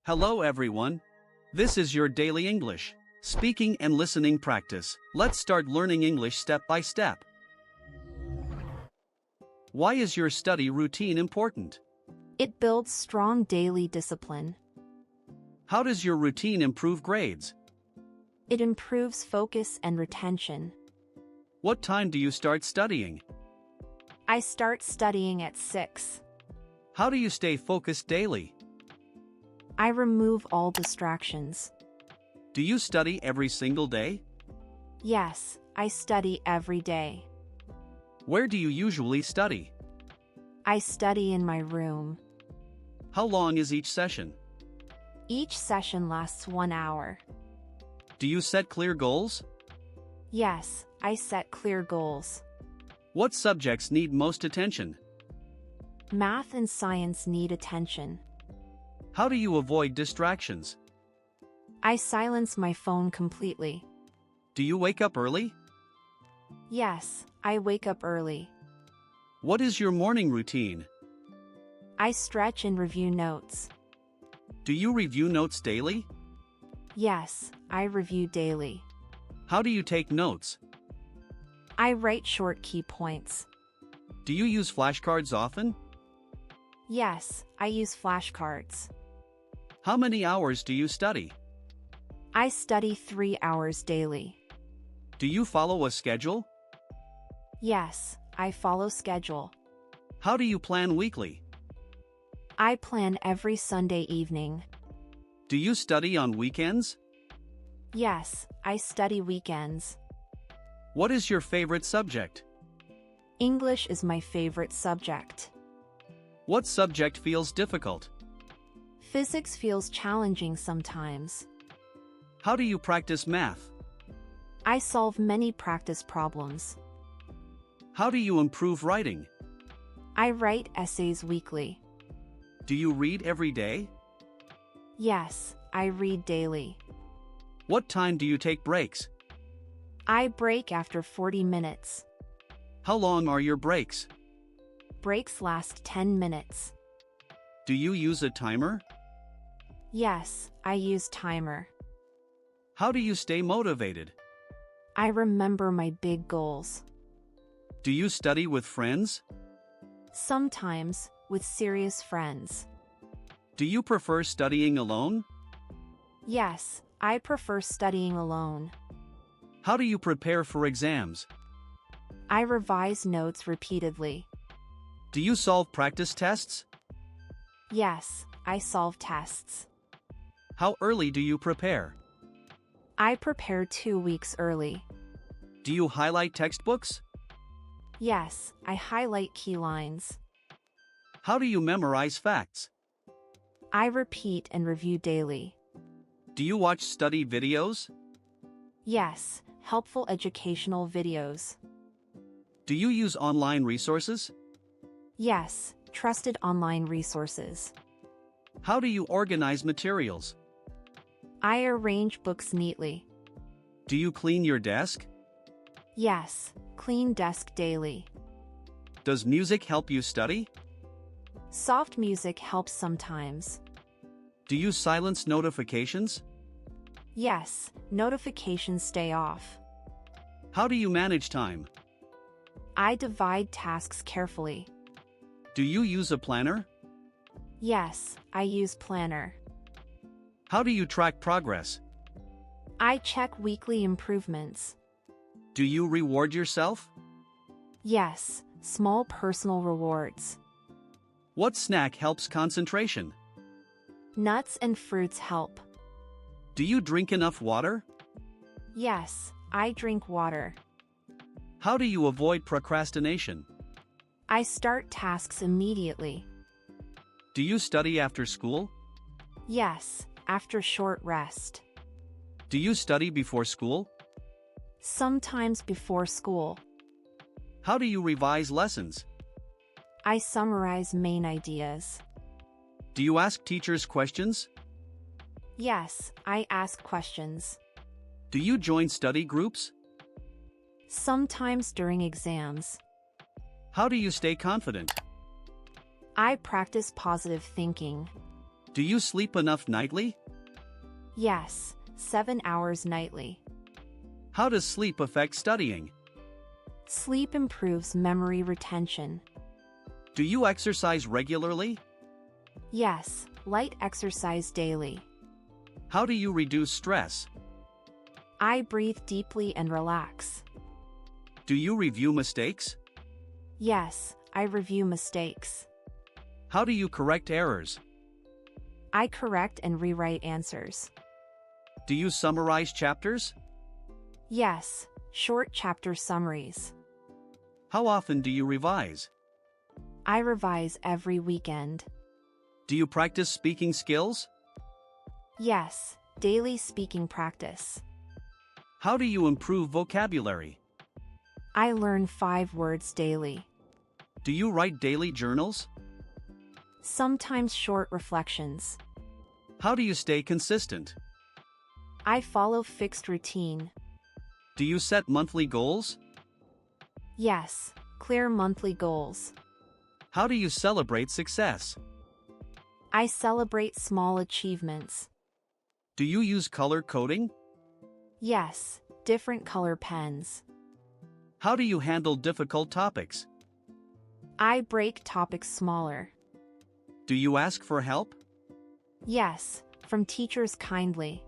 Hello everyone. This is your daily English speaking and listening practice. Let's start learning English step by step. Why is your study routine important? It builds strong daily discipline. How does your routine improve grades? It improves focus and retention. What time do you start studying? I start studying at 6. How do you stay focused daily? I remove all distractions. Do you study every single day? Yes, I study every day. Where do you usually study? I study in my room. How long is each session? Each session lasts 1 hour. Do you set clear goals? Yes, I set clear goals. What subjects need most attention? Math and science need attention. How do you avoid distractions? I silence my phone completely. Do you wake up early? Yes, I wake up early. What is your morning routine? I stretch and review notes. Do you review notes daily? Yes, I review daily. How do you take notes? I write short key points. Do you use flashcards often? Yes, I use flashcards. How many hours do you study? I study 3 hours daily. Do you follow a schedule? Yes, I follow schedule. How do you plan weekly? I plan every Sunday evening. Do you study on weekends? Yes, I study weekends. What is your favorite subject? English is my favorite subject. What subject feels difficult? Physics feels challenging sometimes. How do you practice math? I solve many practice problems. How do you improve writing? I write essays weekly. Do you read every day? Yes, I read daily. What time do you take breaks? I break after 40 minutes. How long are your breaks? Breaks last 10 minutes. Do you use a timer? Yes, I use timer. How do you stay motivated? I remember my big goals. Do you study with friends? Sometimes, with serious friends. Do you prefer studying alone? Yes, I prefer studying alone. How do you prepare for exams? I revise notes repeatedly. Do you solve practice tests? Yes, I solve tests. How early do you prepare? I prepare 2 weeks early. Do you highlight textbooks? Yes, I highlight key lines. How do you memorize facts? I repeat and review daily. Do you watch study videos? Yes, helpful educational videos. Do you use online resources? Yes, trusted online resources. How do you organize materials? I arrange books neatly. Do you clean your desk? Yes, clean desk daily. Does music help you study? Soft music helps sometimes. Do you silence notifications? Yes, notifications stay off. How do you manage time? I divide tasks carefully. Do you use a planner? Yes, I use planner. How do you track progress? I check weekly improvements. Do you reward yourself? Yes, small personal rewards. What snack helps concentration? Nuts and fruits help. Do you drink enough water? Yes, I drink water. How do you avoid procrastination? I start tasks immediately. Do you study after school? Yes, after short rest. Do you study before school? Sometimes before school. How do you revise lessons? I summarize main ideas. Do you ask teachers questions? Yes, I ask questions. Do you join study groups? Sometimes during exams. How do you stay confident? I practice positive thinking. Do you sleep enough nightly? Yes, 7 hours nightly. How does sleep affect studying? Sleep improves memory retention. Do you exercise regularly? Yes, light exercise daily. How do you reduce stress? I breathe deeply and relax. Do you review mistakes? Yes, I review mistakes. How do you correct errors? I correct and rewrite answers. Do you summarize chapters? Yes, short chapter summaries. How often do you revise? I revise every weekend. Do you practice speaking skills? Yes, daily speaking practice. How do you improve vocabulary? I learn 5 words daily. Do you write daily journals? Sometimes short reflections. How do you stay consistent? I follow fixed routine. Do you set monthly goals? Yes, clear monthly goals. How do you celebrate success? I celebrate small achievements. Do you use color coding? Yes, different color pens. How do you handle difficult topics? I break topics smaller. Do you ask for help? Yes, from teachers kindly.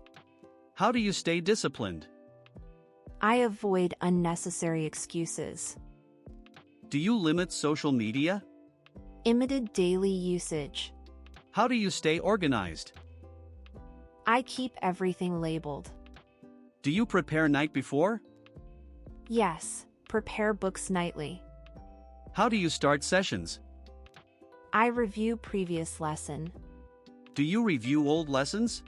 How do you stay disciplined? I avoid unnecessary excuses. Do you limit social media? Limited daily usage. How do you stay organized? I keep everything labeled. Do you prepare night before? Yes, prepare books nightly. How do you start sessions? I review previous lesson. Do you review old lessons?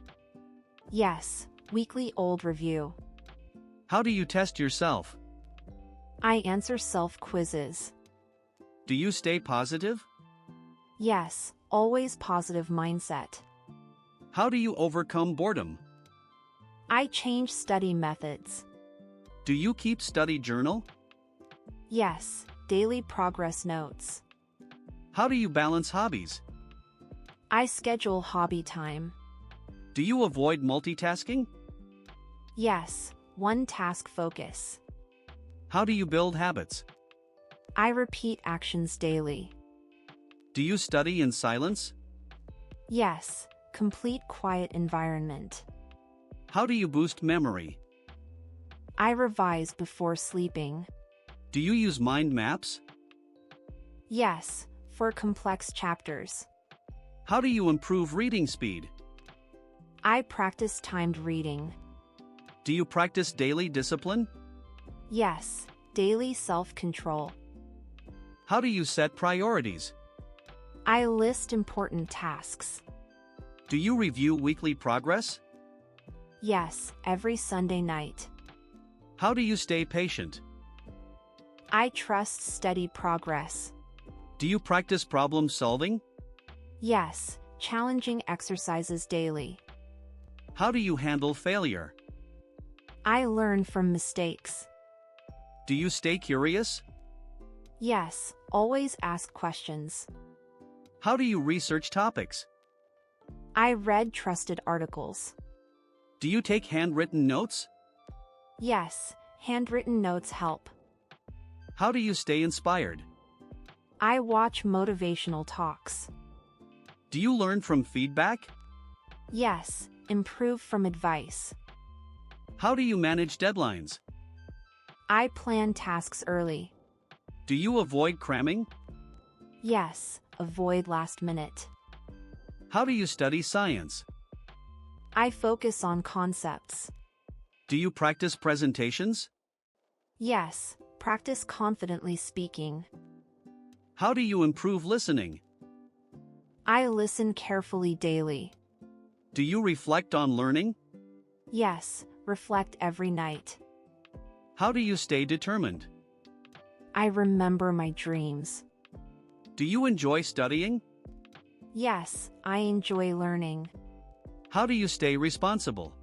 Yes, weekly old review. How do you test yourself? I answer self-quizzes. Do you stay positive? Yes, always positive mindset. How do you overcome boredom? I change study methods. Do you keep study journal? Yes, daily progress notes. How do you balance hobbies? I schedule hobby time. Do you avoid multitasking? Yes, one task focus. How do you build habits? I repeat actions daily. Do you study in silence? Yes, complete quiet environment. How do you boost memory? I revise before sleeping. Do you use mind maps? Yes, for complex chapters. How do you improve reading speed? I practice timed reading. Do you practice daily discipline? Yes, daily self-control. How do you set priorities? I list important tasks. Do you review weekly progress? Yes, every Sunday night. How do you stay patient? I trust steady progress. Do you practice problem solving? Yes, challenging exercises daily. How do you handle failure? I learn from mistakes. Do you stay curious? Yes, always ask questions. How do you research topics? I read trusted articles. Do you take handwritten notes? Yes, handwritten notes help. How do you stay inspired? I watch motivational talks. Do you learn from feedback? Yes, improve from advice. How do you manage deadlines? I plan tasks early. Do you avoid cramming? Yes, avoid last minute. How do you study science? I focus on concepts. Do you practice presentations? Yes, practice confidently speaking. How do you improve listening? I listen carefully daily. Do you reflect on learning? Yes, reflect every night. How do you stay determined? I remember my dreams. Do you enjoy studying? Yes, I enjoy learning. How do you stay responsible?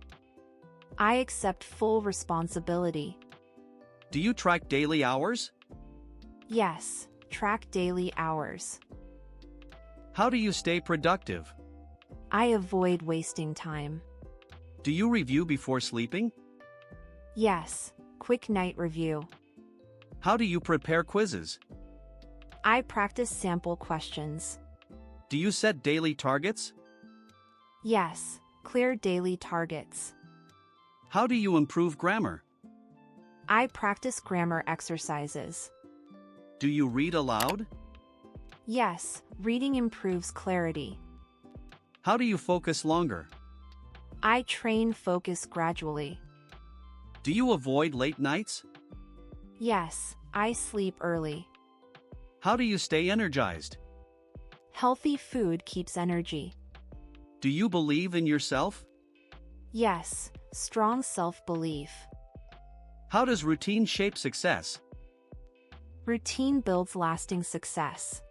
I accept full responsibility. Do you track daily hours? Yes, track daily hours. How do you stay productive? I avoid wasting time. Do you review before sleeping? Yes, quick night review. How do you prepare quizzes? I practice sample questions. Do you set daily targets? Yes, clear daily targets. How do you improve grammar? I practice grammar exercises. Do you read aloud? Yes, reading improves clarity. How do you focus longer? I train focus gradually. Do you avoid late nights? Yes, I sleep early. How do you stay energized? Healthy food keeps energy. Do you believe in yourself? Yes, strong self-belief. How does routine shape success? Routine builds lasting success.